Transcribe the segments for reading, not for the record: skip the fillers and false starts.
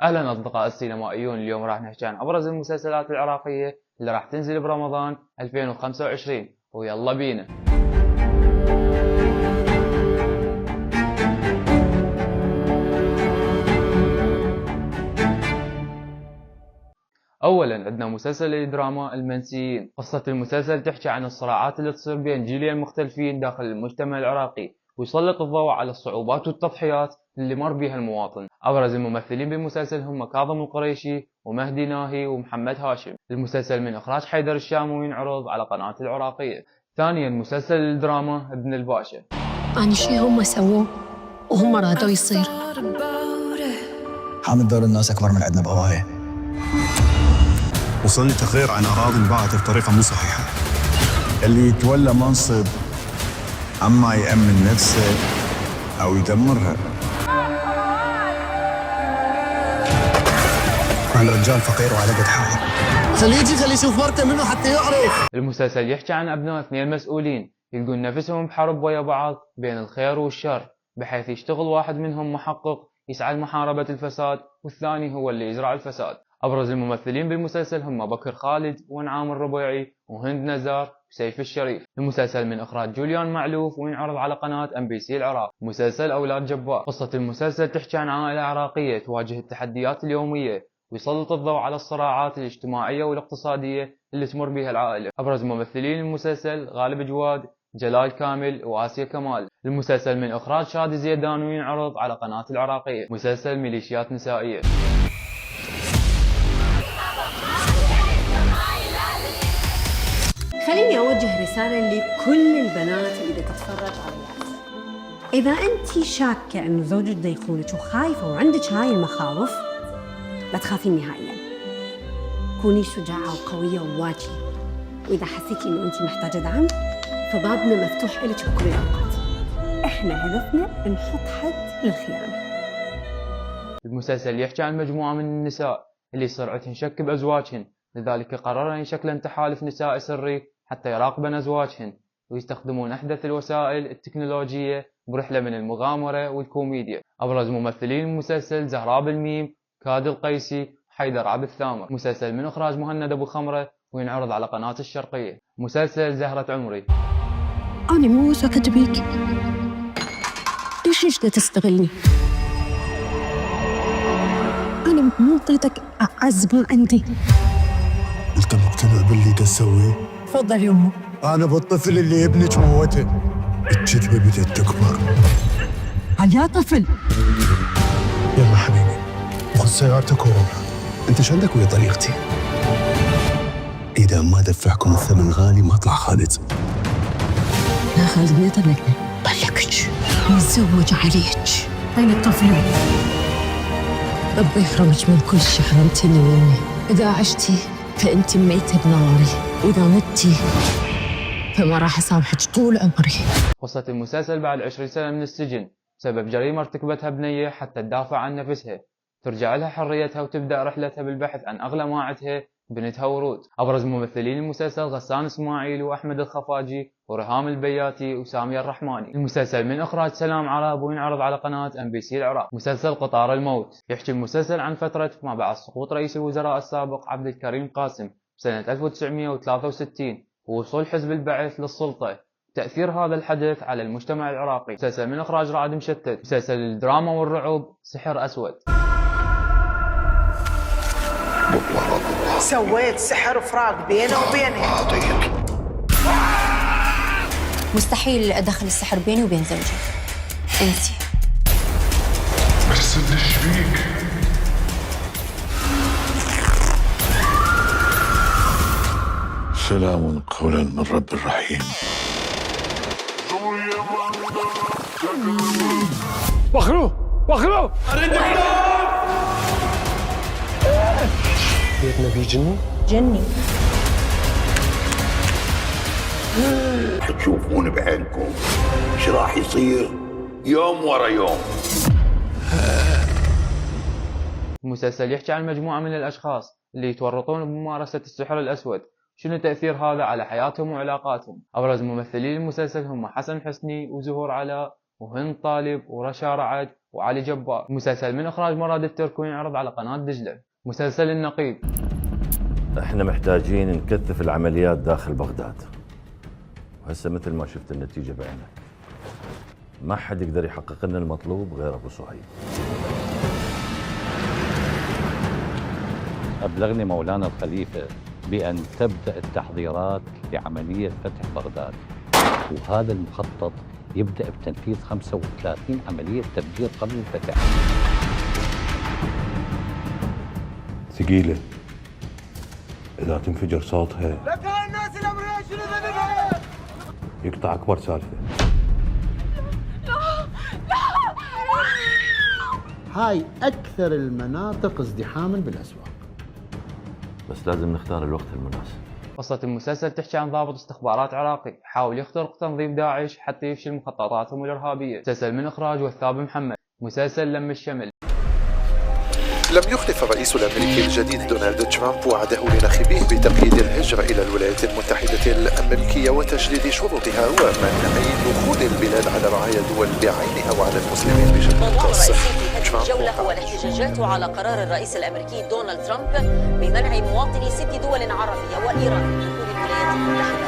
اهلا اصدقاء السينمائيون، اليوم راح نحكي عن ابرز المسلسلات العراقية اللي راح تنزل برمضان 2025 ويلا بينا. اولا عندنا مسلسل الدراما المنسيين. قصة المسلسل تحكي عن الصراعات اللي تصير بين جيلين مختلفين داخل المجتمع العراقي، ويسلط الضوء على الصعوبات والتضحيات اللي مر بها المواطن. ابرز الممثلين بالمسلسل هم كاظم القريشي ومهدي ناهي ومحمد هاشم. المسلسل من اخراج حيدر الشام وينعرض على قناة العراقية. ثانيا مسلسل الدراما ابن الباشا. أنا شي هم سووه وهم رادوا يصير. حامد دور الناس أكبر من عندنا بقوايا. وصلني تقرير عن أراضي انباعت بطريقة مو صحيحة. اللي يتولى منصب أما يأمن نفسه أو يدمرها. أنا رجال فقير وعلى قد حالي. خليه يشوف مرته منه حتى يعرف. المسلسل يحكي عن أبناء اثنين مسؤولين يلقون نفسهم بحرب ويا بعض بين الخير والشر، بحيث يشتغل واحد منهم محقق يسعى لمحاربة الفساد والثاني هو اللي يزرع الفساد. أبرز الممثلين بالمسلسل هم بكر خالد ونعام الربيعي وهند نزار وسيف الشريف. المسلسل من إخراج جوليان معلوف وينعرض على قناة MBC العراق. مسلسل أولاد جبار. قصة المسلسل تحكي عن عائلة عراقية تواجه التحديات اليومية ويسلط الضوء على الصراعات الاجتماعية والاقتصادية اللي تمر بها العائلة. أبرز ممثلين المسلسل غالب جواد، جلال كامل وآسيا كمال. المسلسل من إخراج شادي زيدان وينعرض على قناة العراقية. مسلسل ميليشيات نسائية. خليني أوجه رسالة لكل البنات اللي تتفرج عليها. إذا أنت شاكة إنه زوجك دا يخونك وخايفة وعندك هاي المخاوف، لا تخافين نهائياً. كوني شجاعة وقوية وواجهي، وإذا حسيتي إنه أنت محتاجة دعم فبابنا مفتوح إلك بكل الأوقات. إحنا هدفنا نحط حد للخيانة. المسلسل يحكي عن مجموعة من النساء اللي صار عندهن شك بأزواجهن، لذلك قررن يشكلن تحالف نساء سري حتى يراقبن أزواجهن، ويستخدمون أحدث الوسائل التكنولوجية برحلة من المغامرة والكوميديا. أبرز ممثلين المسلسل زهراء بالميم، كاد القيسي، حيدر عبد الثامر. مسلسل من إخراج مهند أبو خمرة وينعرض على قناة الشرقية. مسلسل زهرة عمري. أنا مو واثقة بيك، ليش بدها تستغلني؟ أنا مو اعطيتك أعز ما عندي. انت مقتنع باللي دا تسويه؟ تفضل يمه. انا بالطفل اللي ابنك موته. الكذبه بدت تكبر. يا طفل، يلا حبيبي خذ سيارتك وروح. أنت شو عندك ويا طريقتي؟ إذا ما دفعكم الثمن غالي ما أطلع خالد. لا خالد ما يطلقني، طلقك نتزوج عليك. أين الطفل؟ ربي يحرمك من كل شيء حرمتني مني. إذا عشتي فأنت ميتة بناري، وإذا متي فما راح أسامحك طول عمري. قصة المسلسل بعد 20 سنة من السجن بسبب جريمة ارتكبتها بنية حتى تدافع عن نفسها، ترجع لها حريتها وتبدأ رحلتها بالبحث عن أغلى ما عندها، بنتها ورود. أبرز ممثلين المسلسل غسان إسماعيل وأحمد الخفاجي ورهام البياتي وسامية الرحماني. المسلسل من إخراج سلام عرب وينعرض على قناة MBC العراق. مسلسل قطار الموت. يحكي المسلسل عن فترة ما بعد سقوط رئيس الوزراء السابق عبد الكريم قاسم سنة 1963 ووصول حزب البعث للسلطة، تأثير هذا الحدث على المجتمع العراقي. مسلسل من إخراج رعد مشتت. مسلسل الدراما والرعب سحر أسود. سويت سحر فراق بينه وبيني. مستحيل أدخل السحر بيني وبين زوجي. انتي بس انت ايش فيك؟ سلام قولا من رب الرحيم. وخلو بيتنا في جني. جني. حتشوفون بعينكم ايش راح يصير يوم ورا يوم. المسلسل يحكي عن مجموعة من الأشخاص اللي يتورطون بممارسة السحر الأسود، شنو تأثير هذا على حياتهم وعلاقاتهم. أبرز ممثلين المسلسل هم حسن حسني وزهور علاء وهند طالب ورشا رعد وعلي جبار. مسلسل من إخراج مراد التركي ينعرض على قناة دجلة. مسلسل النقيب. احنا محتاجين نكثف العمليات داخل بغداد، وهسه مثل ما شفت النتيجة بعينك، ما حد يقدر يحقق لنا المطلوب غير أبو صهيب. أبلغني مولانا الخليفة بأن تبدأ التحضيرات لعملية فتح بغداد، وهذا المخطط يبدأ بتنفيذ 35 عملية تفجير قبل الفتح. ثقيلة، إذا تنفجر صوتها يقطع أكبر سالفة. هاي أكثر المناطق ازدحاما بالأسواق، بس لازم نختار الوقت المناسب. قصة المسلسل تحكي عن ضابط استخبارات عراقي حاول يخترق تنظيم داعش حتى يفشل مخططاتهم الإرهابية. مسلسل من إخراج وثاب محمد. مسلسل لم الشمل. لم يخلف الرئيس الأمريكي الجديد دونالد ترامب وعده لناخبيه بتقييد الهجرة إلى الولايات المتحدة الأمريكية وتشديد شروطها ومنع دخول البلاد على رعايا دول بعينها وعلى المسلمين بشكل خاص. الجولة هو الاحتجاجات على قرار الرئيس الأمريكي دونالد ترامب بمنع مواطني 6 دول عربية وإيران من دخول الولايات المتحدة.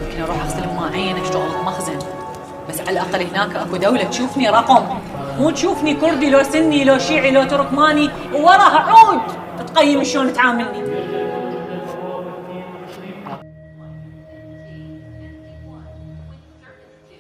يمكن أروح أغسل ماعين شغلة مخزن، بس على الأقل هناك أكو دولة تشوفني رقم، مو تشوفني كردي لو سني لو شيعي لو تركماني ووراها عود تقيم شلون تعاملني.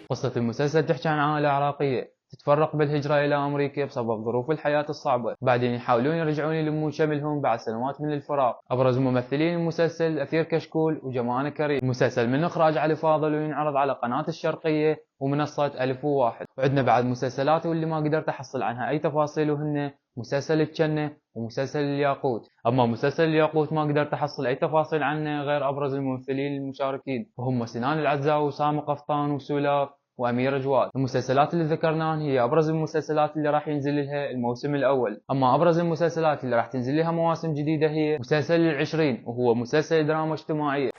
قصة المسلسل تحكي عن عائلة عراقية تتفرق بالهجرة إلى أمريكا بسبب ظروف الحياة الصعبة، بعدين يحاولون يرجعون يلمون شملهم بعد سنوات من الفراق. أبرز ممثلين المسلسل أثير كشكول وجمانة كريم. مسلسل من إخراج علي فاضل وينعرض على قناة الشرقية ومنصة 1001. وعندنا بعد مسلسلات واللي ما قدرت أحصل عنها أي تفاصيل، وهن مسلسل الجنة ومسلسل الياقوت. أما مسلسل الياقوت ما قدرت أحصل أي تفاصيل عنه غير أبرز الممثلين المشاركين، وهم سنان العزاوي وسامي قفطان وسولاف وأميرة جواد. المسلسلات اللي ذكرناها هي أبرز المسلسلات اللي راح ينزل لها الموسم الأول. أما أبرز المسلسلات اللي راح تنزل لها مواسم جديدة هي مسلسل العشرين، وهو مسلسل دراما اجتماعية.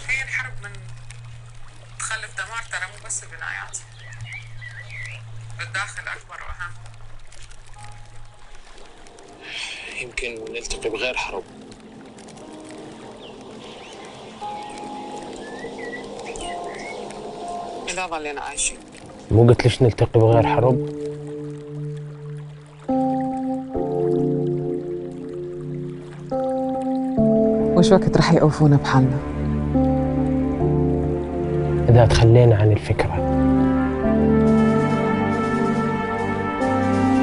هي الحرب من تخلف دمار، ترى مو بس البنايات، الداخل أكبر وأهم. يمكن نلتقي بغير حرب. إذا ظلينا عايشين. مو قلت ليش نلتقي بغير حرب؟ وش وقت رح يوقفونا بحالنا؟ إذا تخلينا عن الفكرة.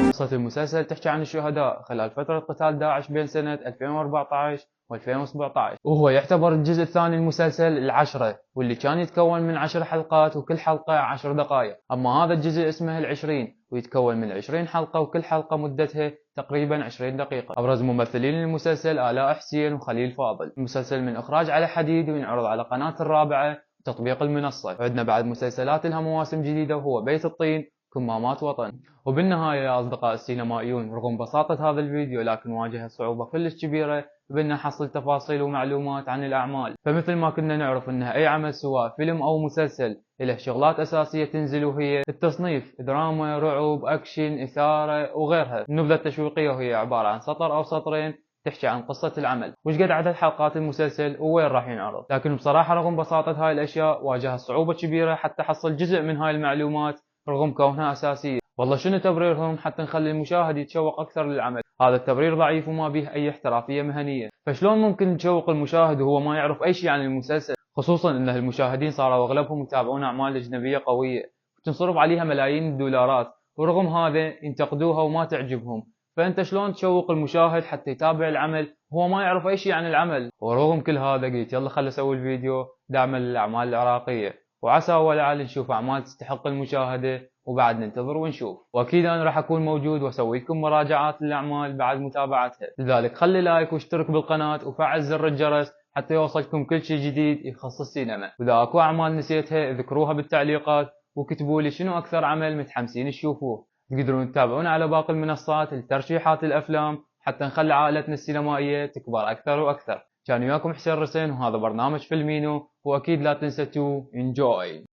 قصة المسلسل تحكي عن الشهداء خلال فترة قتال داعش بين سنة 2014 و2017، وهو يعتبر الجزء الثاني المسلسل العشرة، واللي كان يتكون من 10 حلقات وكل حلقة 10 دقائق. أما هذا الجزء اسمه العشرين ويتكون من 20 حلقة وكل حلقة مدتها تقريبا 20 دقيقة. أبرز ممثلين المسلسل آلاء حسين وخليل فاضل. المسلسل من إخراج علي حديد وينعرض على قناة الرابعة وتطبيق المنصة. عندنا بعد مسلسلات لها مواسم جديدة وهو بيت الطين، كمامات وطن. وبالنهاية يا أصدقاء السينمائيون، رغم بساطة هذا الفيديو لكن واجهت صعوبة كلش كبيرة بأن نحصل تفاصيل ومعلومات عن الأعمال. فمثل ما كنا نعرف أن أي عمل سواء فيلم أو مسلسل له شغلات أساسية تنزل، وهي التصنيف دراما، رعب، أكشن، إثارة وغيرها. النبذة التشويقية وهي عبارة عن سطر أو سطرين تحكي عن قصة العمل، وش قد عدد حلقات المسلسل ووين راح ينعرض. لكن بصراحة رغم بساطة هاي الأشياء واجهت صعوبة كبيرة حتى حصل جزء من هاي المعلومات رغم كونها أساسية. والله شنو تبريرهم حتى نخلي المشاهد يتشوق أكثر للعمل؟ هذا التبرير ضعيف وما به أي احترافية مهنية. فشلون ممكن تشوق المشاهد وهو ما يعرف أي شيء عن المسلسل؟ خصوصا أن المشاهدين صاروا أغلبهم يتابعون أعمال أجنبية قوية وتنصرف عليها ملايين الدولارات، ورغم هذا ينتقدوها وما تعجبهم. فأنت شلون تشوق المشاهد حتى يتابع العمل وهو ما يعرف أي شيء عن العمل؟ ورغم كل هذا قلت يلا خل أسوي الفيديو دعما للأعمال العراقية، وعسى ولعل نشوف أعمال تستحق المشاهدة وبعد ننتظر ونشوف. واكيد انا راح اكون موجود واسوي لكم مراجعات للاعمال بعد متابعتها. لذلك خلي لايك واشترك بالقناة وفعل زر الجرس حتى يوصلكم كل شيء جديد يخص السينما. واذا اكو اعمال نسيتها اذكروها بالتعليقات وكتبوا لي شنو اكثر عمل متحمسين تشوفوه. تقدرون تتابعونا على باقي المنصات لترشيحات الافلام حتى نخلي عائلتنا السينمائية تكبر اكثر واكثر. كان وياكم حسين رسين، وهذا برنامج فيلمينو، واكيد لا تنسى تو انجوي.